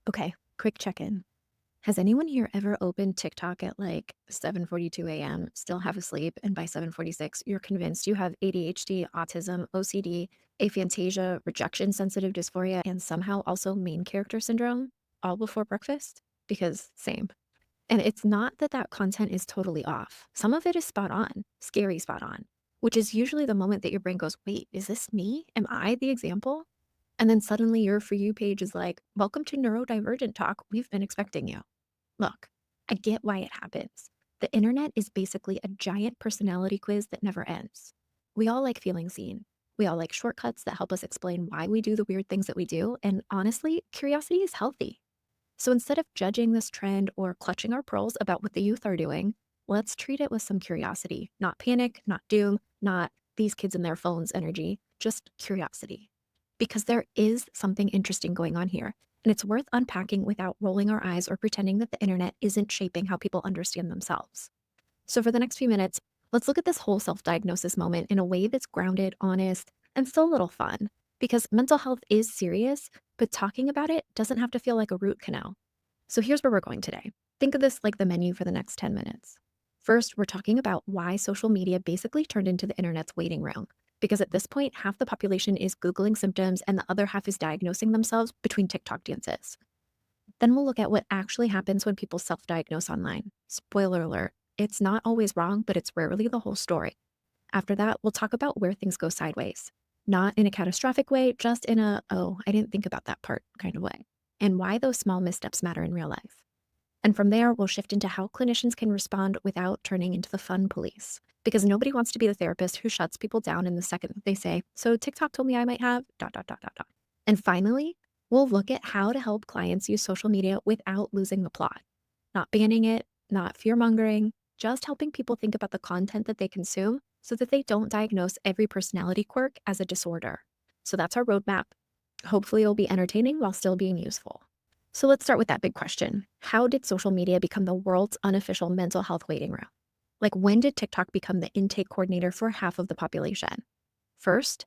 Okay, quick check-in. Has anyone here ever opened TikTok at like 7:42 a.m., still half asleep, and by 7:46, you're convinced you have ADHD, autism, OCD, aphantasia, rejection sensitive dysphoria, and somehow also main character syndrome all before breakfast? Because same. And it's not that that content is totally off. Some of it is spot on, scary spot on, which is usually the moment that your brain goes, wait, is this me? Am I the example? And then suddenly your For You page is like, welcome to neurodivergent talk. We've been expecting you. Look, I get why it happens. The internet is basically a giant personality quiz that never ends. We all like feeling seen. We all like shortcuts that help us explain why we do the weird things that we do. And honestly, curiosity is healthy. So instead of judging this trend or clutching our pearls about what the youth are doing, let's treat it with some curiosity, not panic, not doom, not these kids and their phones energy, just curiosity. Because there is something interesting going on here, and it's worth unpacking without rolling our eyes or pretending that the internet isn't shaping how people understand themselves. So, for the next few minutes, let's look at this whole self diagnosis moment in a way that's grounded, honest, and still a little fun. Because mental health is serious, but talking about it doesn't have to feel like a root canal. So, here's where we're going today. Think of this like the menu for the next 10 minutes. First, we're talking about why social media basically turned into the internet's waiting room. Because at this point, half the population is Googling symptoms and the other half is diagnosing themselves between TikTok dances. Then we'll look at what actually happens when people self diagnose online. Spoiler alert, it's not always wrong, but it's rarely the whole story. After that, we'll talk about where things go sideways. Not in a catastrophic way, just in a, oh, I didn't think about that part kind of way. And why those small missteps matter in real life. And from there, we'll shift into how clinicians can respond without turning into the fun police. Because nobody wants to be the therapist who shuts people down in the second that they say, so TikTok told me I might have, dot, dot, dot, dot, dot. And finally, we'll look at how to help clients use social media without losing the plot. Not banning it, not fear mongering, just helping people think about the content that they consume so that they don't diagnose every personality quirk as a disorder. So that's our roadmap. Hopefully, it'll be entertaining while still being useful. So let's start with that big question. How did social media become the world's unofficial mental health waiting room? Like, when did TikTok become the intake coordinator for half of the population? First,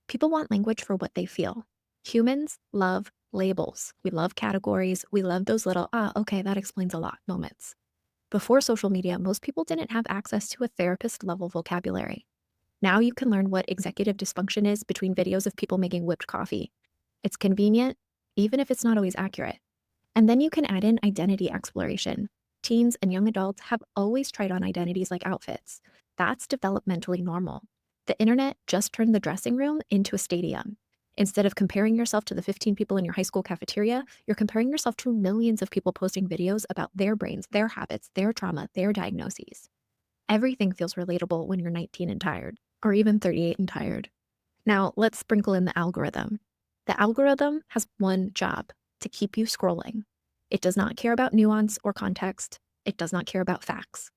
people want language for what they feel. Humans love labels. We love categories. We love those little, okay, that explains a lot moments. Before social media, most people didn't have access to a therapist level vocabulary. Now you can learn what executive dysfunction is between videos of people making whipped coffee. It's convenient, even if it's not always accurate. And then you can add in identity exploration. Teens and young adults have always tried on identities like outfits. That's developmentally normal. The internet just turned the dressing room into a stadium. Instead of comparing yourself to the 15 people in your high school cafeteria, you're comparing yourself to millions of people posting videos about their brains, their habits, their trauma, their diagnoses. Everything feels relatable when you're 19 and tired, or even 38 and tired. Now, let's sprinkle in the algorithm. The algorithm has one job: to keep you scrolling. It does not care about nuance or context. It does not care about facts.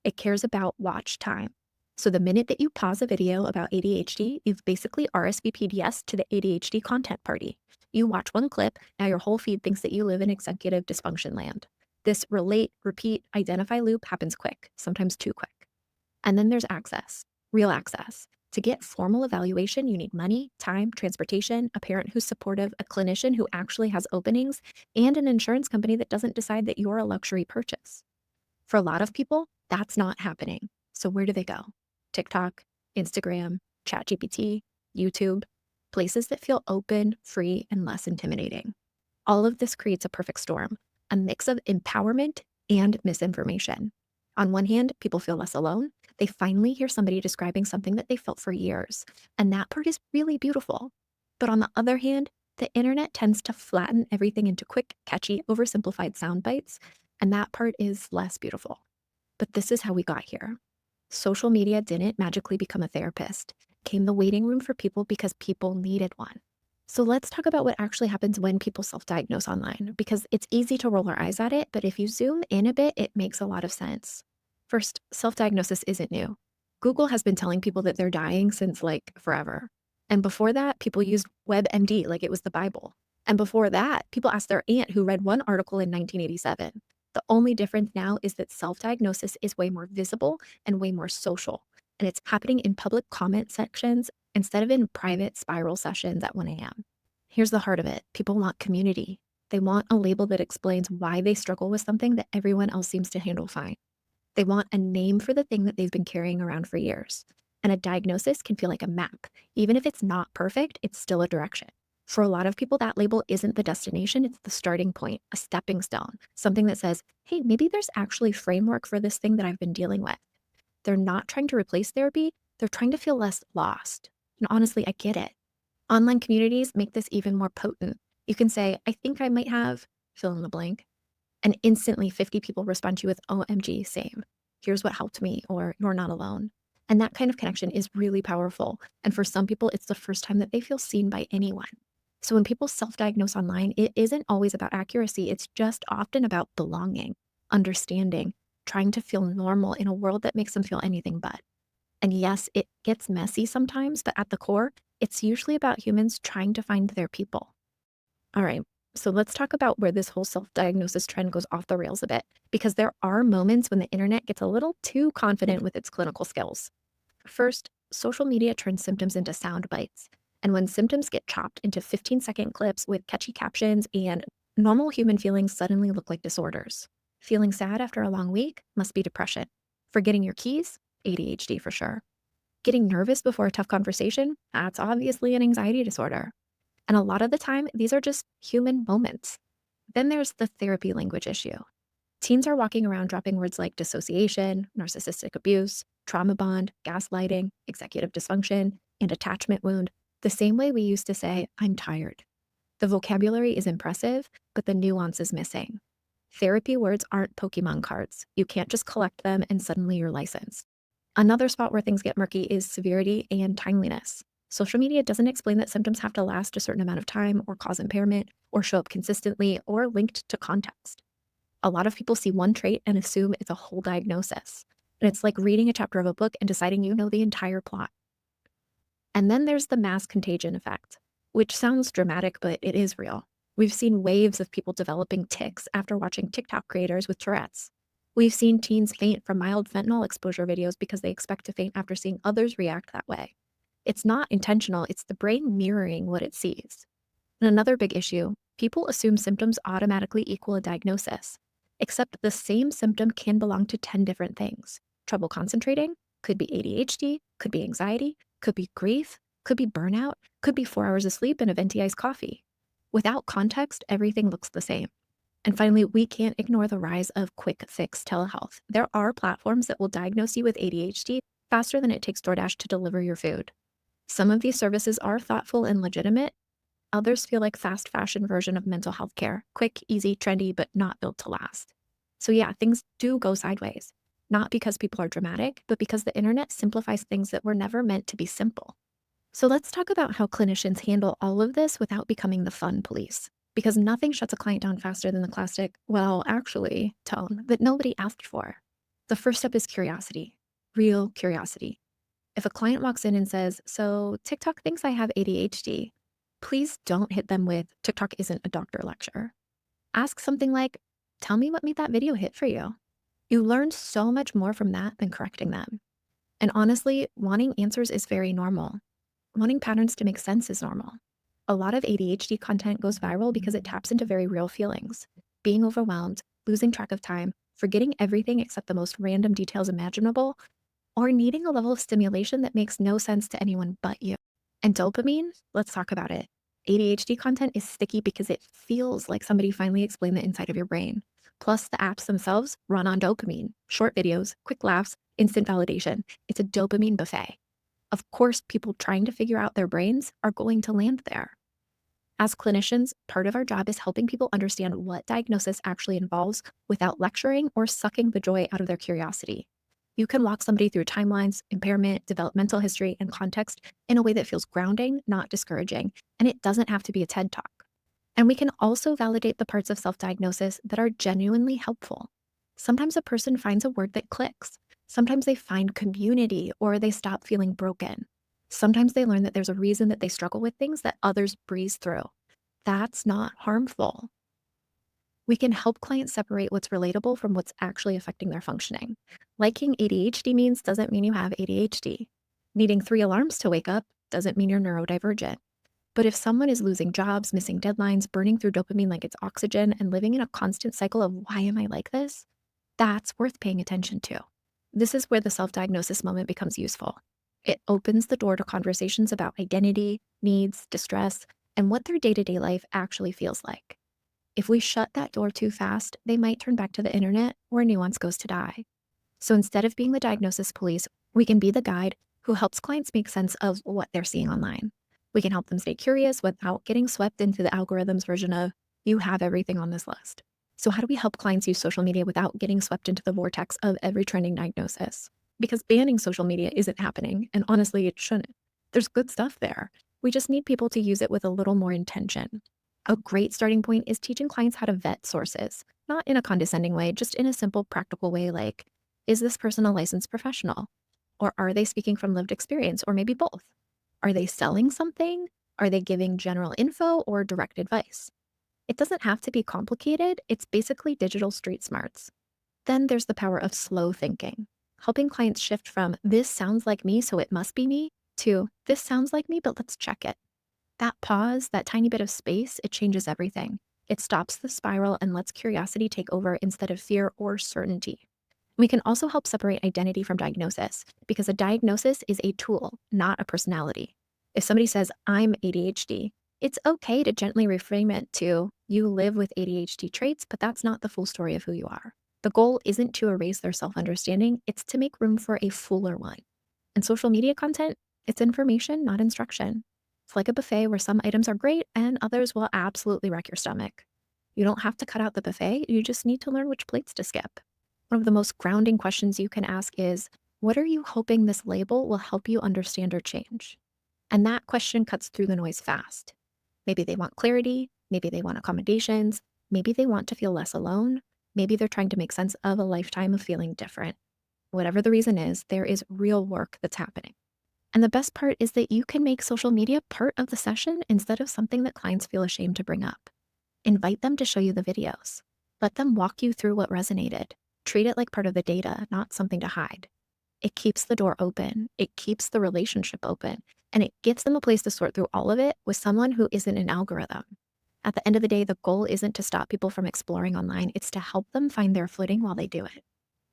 It cares about watch time. So the minute that you pause a video about ADHD, you've basically RSVP'd yes to the ADHD content party. You watch one clip, now your whole feed thinks that you live in executive dysfunction land. This relate, repeat, identify loop happens quick, sometimes too quick. And then there's access, real access. To get formal evaluation, you need money, time, transportation, a parent who's supportive, a clinician who actually has openings, and an insurance company that doesn't decide that you're a luxury purchase. For a lot of people, that's not happening. So where do they go? TikTok, Instagram, ChatGPT, YouTube, places that feel open, free, and less intimidating. All of this creates a perfect storm, a mix of empowerment and misinformation. On one hand, people feel less alone. They finally hear somebody describing something that they felt for years, and that part is really beautiful. But on the other hand, the internet tends to flatten everything into quick, catchy, oversimplified sound bites, and that part is less beautiful. But this is how we got here. Social media didn't magically become a therapist. It became the waiting room for people because people needed one. So let's talk about what actually happens when people self-diagnose online, because it's easy to roll our eyes at it, but if you zoom in a bit, it makes a lot of sense. First, self-diagnosis isn't new. Google has been telling people that they're dying since like forever. And before that, people used WebMD like it was the Bible. And before that, people asked their aunt who read one article in 1987. The only difference now is that self-diagnosis is way more visible and way more social. And it's happening in public comment sections instead of in private spiral sessions at 1 a.m. Here's the heart of it. People want community. They want a label that explains why they struggle with something that everyone else seems to handle fine. They want a name for the thing that they've been carrying around for years. And a diagnosis can feel like a map. Even if it's not perfect, it's still a direction. For a lot of people, that label isn't the destination, it's the starting point, a stepping stone, something that says, hey, maybe there's actually framework for this thing that I've been dealing with. They're not trying to replace therapy, they're trying to feel less lost. And honestly, I get it. Online communities make this even more potent. You can say, I think I might have fill in the blank, and instantly 50 people respond to you with, OMG, same. Here's what helped me, or you're not alone. And that kind of connection is really powerful. And for some people, it's the first time that they feel seen by anyone. So when people self diagnose online, it isn't always about accuracy, it's just often about belonging, understanding, trying to feel normal in a world that makes them feel anything but. And yes, it gets messy sometimes, but at the core, it's usually about humans trying to find their people. All right, so let's talk about where this whole self diagnosis trend goes off the rails a bit, because there are moments when the internet gets a little too confident with its clinical skills. First, social media turns symptoms into sound bites. And when symptoms get chopped into 15-second clips with catchy captions, and normal human feelings suddenly look like disorders. Feeling sad after a long week must be depression. Forgetting your keys? ADHD for sure. Getting nervous before a tough conversation? That's obviously an anxiety disorder. And a lot of the time, these are just human moments. Then there's the therapy language issue. Teens are walking around dropping words like dissociation, narcissistic abuse, trauma bond, gaslighting, executive dysfunction, and attachment wound, the same way we used to say, I'm tired. The vocabulary is impressive, but the nuance is missing. Therapy words aren't Pokemon cards. You can't just collect them and suddenly you're licensed. Another spot where things get murky is severity and timeliness. Social media doesn't explain that symptoms have to last a certain amount of time or cause impairment or show up consistently or linked to context. A lot of people see one trait and assume it's a whole diagnosis. And it's like reading a chapter of a book and deciding you know the entire plot. And then there's the mass contagion effect, which sounds dramatic, but it is real. We've seen waves of people developing tics after watching TikTok creators with Tourette's. We've seen teens faint from mild fentanyl exposure videos because they expect to faint after seeing others react that way. It's not intentional, it's the brain mirroring what it sees. And another big issue, people assume symptoms automatically equal a diagnosis, except the same symptom can belong to 10 different things. Trouble concentrating, could be ADHD, could be anxiety, could be grief, could be burnout, could be 4 hours of sleep and a venti iced coffee. Without context, everything looks the same. And finally, we can't ignore the rise of quick fix telehealth. There are platforms that will diagnose you with ADHD faster than it takes DoorDash to deliver your food. Some of these services are thoughtful and legitimate. Others feel like fast fashion version of mental health care, quick, easy, trendy, but not built to last. So yeah, things do go sideways, not because people are dramatic, but because the internet simplifies things that were never meant to be simple. So let's talk about how clinicians handle all of this without becoming the fun police, because nothing shuts a client down faster than the classic, well, actually, tone that nobody asked for. The first step is curiosity, real curiosity. If a client walks in and says, so TikTok thinks I have ADHD, please don't hit them with, TikTok isn't a doctor lecture. Ask something like, tell me what made that video hit for you. You learn so much more from that than correcting them. And honestly, wanting answers is very normal. Wanting patterns to make sense is normal. A lot of ADHD content goes viral because it taps into very real feelings. Being overwhelmed, losing track of time, forgetting everything except the most random details imaginable, or needing a level of stimulation that makes no sense to anyone but you. And dopamine, let's talk about it. ADHD content is sticky because it feels like somebody finally explained the inside of your brain. Plus, the apps themselves run on dopamine, short videos, quick laughs, instant validation. It's a dopamine buffet. Of course, people trying to figure out their brains are going to land there. As clinicians, part of our job is helping people understand what diagnosis actually involves without lecturing or sucking the joy out of their curiosity. You can walk somebody through timelines, impairment, developmental history, and context in a way that feels grounding, not discouraging, and it doesn't have to be a TED Talk. And we can also validate the parts of self-diagnosis that are genuinely helpful. Sometimes a person finds a word that clicks. Sometimes they find community or they stop feeling broken. Sometimes they learn that there's a reason that they struggle with things that others breeze through. That's not harmful. We can help clients separate what's relatable from what's actually affecting their functioning. Liking ADHD means doesn't mean you have ADHD. Needing 3 alarms to wake up doesn't mean you're neurodivergent. But if someone is losing jobs, missing deadlines, burning through dopamine like it's oxygen, and living in a constant cycle of why am I like this, that's worth paying attention to. This is where the self diagnosis moment becomes useful. It opens the door to conversations about identity, needs, distress, and what their day to day life actually feels like. If we shut that door too fast, they might turn back to the internet where nuance goes to die. So instead of being the diagnosis police, we can be the guide who helps clients make sense of what they're seeing online. We can help them stay curious without getting swept into the algorithm's version of, you have everything on this list. So, how do we help clients use social media without getting swept into the vortex of every trending diagnosis? Because banning social media isn't happening, and honestly, it shouldn't. There's good stuff there. We just need people to use it with a little more intention. A great starting point is teaching clients how to vet sources, not in a condescending way, just in a simple, practical way like, is this person a licensed professional? Or are they speaking from lived experience, or maybe both? Are they selling something? Are they giving general info or direct advice? It doesn't have to be complicated, it's basically digital street smarts. Then there's the power of slow thinking, helping clients shift from this sounds like me, so it must be me, to this sounds like me, but let's check it. That pause, that tiny bit of space, it changes everything. It stops the spiral and lets curiosity take over instead of fear or certainty. We can also help separate identity from diagnosis because a diagnosis is a tool, not a personality. If somebody says, I'm ADHD, it's okay to gently reframe it to, you live with ADHD traits, but that's not the full story of who you are. The goal isn't to erase their self understanding, it's to make room for a fuller one. And social media content, it's information, not instruction. It's like a buffet where some items are great and others will absolutely wreck your stomach. You don't have to cut out the buffet, you just need to learn which plates to skip. One of the most grounding questions you can ask is, what are you hoping this label will help you understand or change? And that question cuts through the noise fast. Maybe they want clarity, maybe they want accommodations, maybe they want to feel less alone, maybe they're trying to make sense of a lifetime of feeling different. Whatever the reason is, there is real work that's happening. And the best part is that you can make social media part of the session instead of something that clients feel ashamed to bring up. Invite them to show you the videos. Let them walk you through what resonated. Treat it like part of the data, not something to hide. It keeps the door open, it keeps the relationship open, and it gives them a place to sort through all of it with someone who isn't an algorithm. At the end of the day, the goal isn't to stop people from exploring online, it's to help them find their footing while they do it.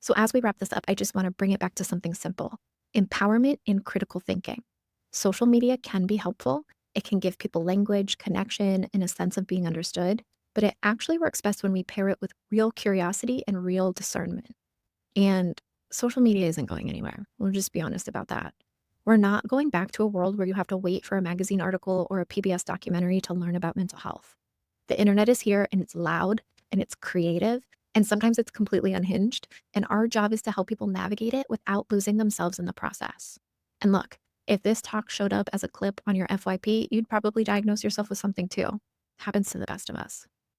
So as we wrap this up, I just want to bring it back to something simple: empowerment in critical thinking. Social media can be helpful. It can give people language, connection, and a sense of being understood, but it actually works best when we pair it with real curiosity and real discernment. And social media isn't going anywhere. We'll just be honest about that. We're not going back to a world where you have to wait for a magazine article or a PBS documentary to learn about mental health. The internet is here and it's loud and it's creative and sometimes it's completely unhinged. And our job is to help people navigate it without losing themselves in the process. And look, if this talk showed up as a clip on your FYP, you'd probably diagnose yourself with something too. Happens to the best of us.